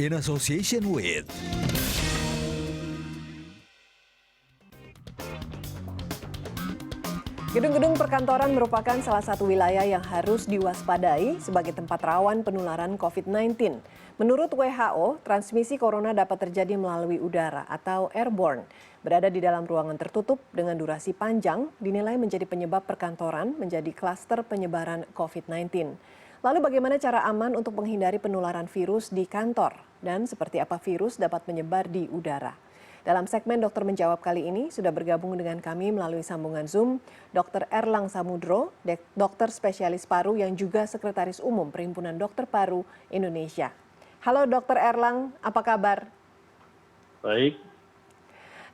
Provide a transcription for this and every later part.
in association with Gedung-gedung perkantoran merupakan salah satu wilayah yang harus diwaspadai sebagai tempat rawan penularan COVID-19. Menurut WHO, transmisi corona dapat terjadi melalui udara atau airborne. Berada di dalam ruangan tertutup dengan durasi panjang dinilai menjadi penyebab perkantoran menjadi klaster penyebaran COVID-19. Lalu bagaimana cara aman untuk menghindari penularan virus di kantor? Dan seperti apa virus dapat menyebar di udara? Dalam segmen Dokter Menjawab kali ini sudah bergabung dengan kami melalui sambungan Zoom Dr. Erlang Samudro, dokter spesialis paru yang juga Sekretaris Umum Perhimpunan Dokter Paru Indonesia. Halo Dr. Erlang, apa kabar? Baik.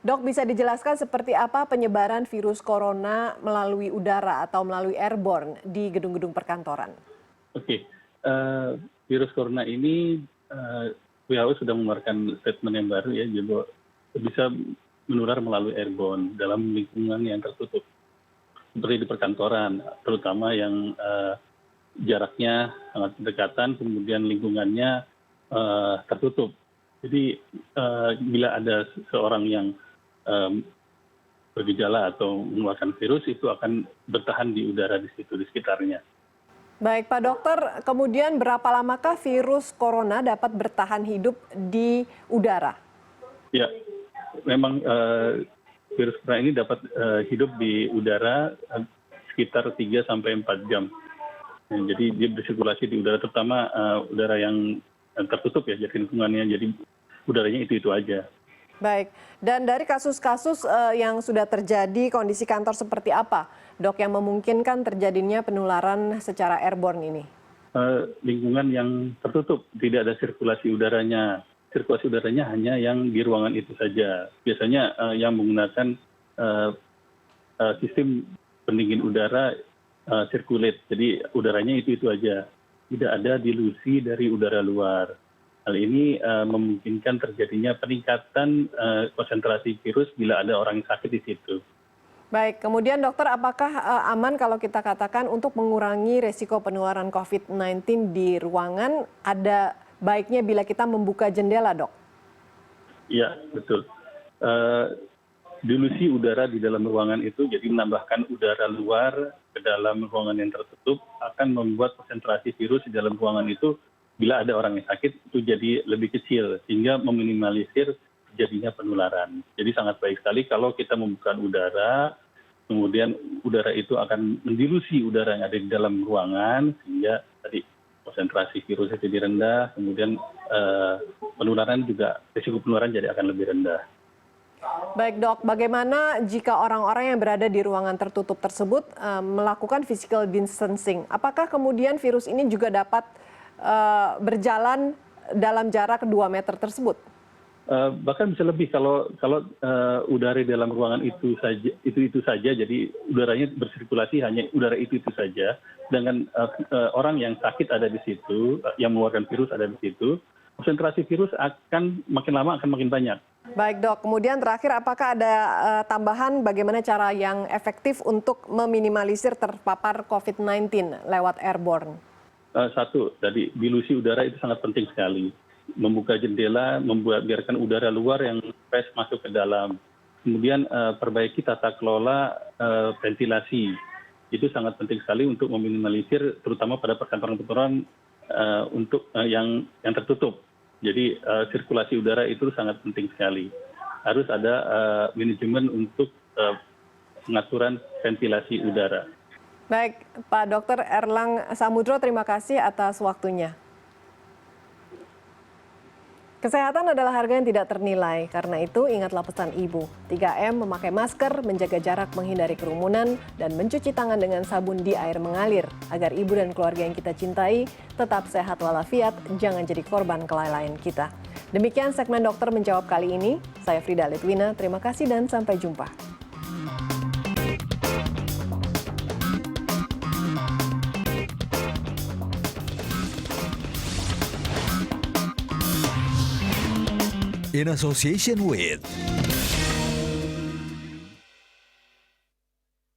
Dok, bisa dijelaskan seperti apa penyebaran virus corona melalui udara atau melalui airborne di gedung-gedung perkantoran? Oke, virus corona ini WHO sudah mengeluarkan statement yang baru ya, jadi bisa menular melalui airborne dalam lingkungan yang tertutup seperti di perkantoran, terutama yang jaraknya sangat berdekatan, kemudian lingkungannya tertutup. Jadi bila ada seorang yang bergejala atau mengeluarkan virus, itu akan bertahan di udara di situ, di sekitarnya. Baik Pak Dokter, kemudian berapa lamakah virus corona dapat bertahan hidup di udara? Ya, memang virus corona ini dapat hidup di udara sekitar 3 sampai 4 jam. Jadi dia bersirkulasi di udara, terutama udara yang tertutup ya, jadi lingkungannya, jadi udaranya itu aja. Baik, dan dari kasus-kasus yang sudah terjadi, kondisi kantor seperti apa, Dok, yang memungkinkan terjadinya penularan secara airborne ini? Lingkungan yang tertutup, tidak ada sirkulasi udaranya. Sirkulasi udaranya hanya yang di ruangan itu saja. Biasanya yang menggunakan sistem pendingin udara circulate, jadi udaranya itu aja. Tidak ada dilusi dari udara luar. Hal ini memungkinkan terjadinya peningkatan konsentrasi virus bila ada orang yang sakit di situ. Baik, kemudian dokter, apakah aman kalau kita katakan untuk mengurangi resiko penularan COVID-19 di ruangan, ada baiknya bila kita membuka jendela, Dok? Ya, betul. Dilusi udara di dalam ruangan itu, jadi menambahkan udara luar ke dalam ruangan yang tertutup, akan membuat konsentrasi virus di dalam ruangan itu, bila ada orang yang sakit, itu jadi lebih kecil, sehingga meminimalisir terjadinya penularan. Jadi sangat baik sekali kalau kita membuka udara, kemudian udara itu akan mendilusi udara yang ada di dalam ruangan, sehingga tadi konsentrasi virus itu jadi rendah, kemudian penularan juga, risiko penularan jadi akan lebih rendah. Baik Dok, bagaimana jika orang-orang yang berada di ruangan tertutup tersebut melakukan physical distancing? Apakah kemudian virus ini juga dapat berjalan dalam jarak 2 meter tersebut? Bahkan bisa lebih kalau udara di dalam ruangan itu saja, jadi udaranya bersirkulasi hanya udara itu saja, dengan orang yang sakit ada di situ, yang mengeluarkan virus ada di situ, konsentrasi virus akan makin lama akan makin banyak. Baik Dok, kemudian terakhir apakah ada tambahan bagaimana cara yang efektif untuk meminimalisir terpapar COVID-19 lewat airborne? Satu, tadi dilusi udara itu sangat penting sekali. Membuka jendela, biarkan udara luar yang fresh masuk ke dalam. Kemudian perbaiki tata kelola ventilasi. Itu sangat penting sekali untuk meminimalisir, terutama pada perkantoran-perkantoran untuk yang tertutup. Jadi sirkulasi udara itu sangat penting sekali. Harus ada manajemen untuk pengaturan ventilasi udara. Baik, Pak Dr. Erlang Samudro, terima kasih atas waktunya. Kesehatan adalah harga yang tidak ternilai, karena itu ingatlah pesan ibu. 3M, memakai masker, menjaga jarak, menghindari kerumunan, dan mencuci tangan dengan sabun di air mengalir. Agar ibu dan keluarga yang kita cintai tetap sehat walafiat, jangan jadi korban kelalaian kita. Demikian segmen Dokter Menjawab kali ini. Saya Frida Litwina, terima kasih dan sampai jumpa. in association with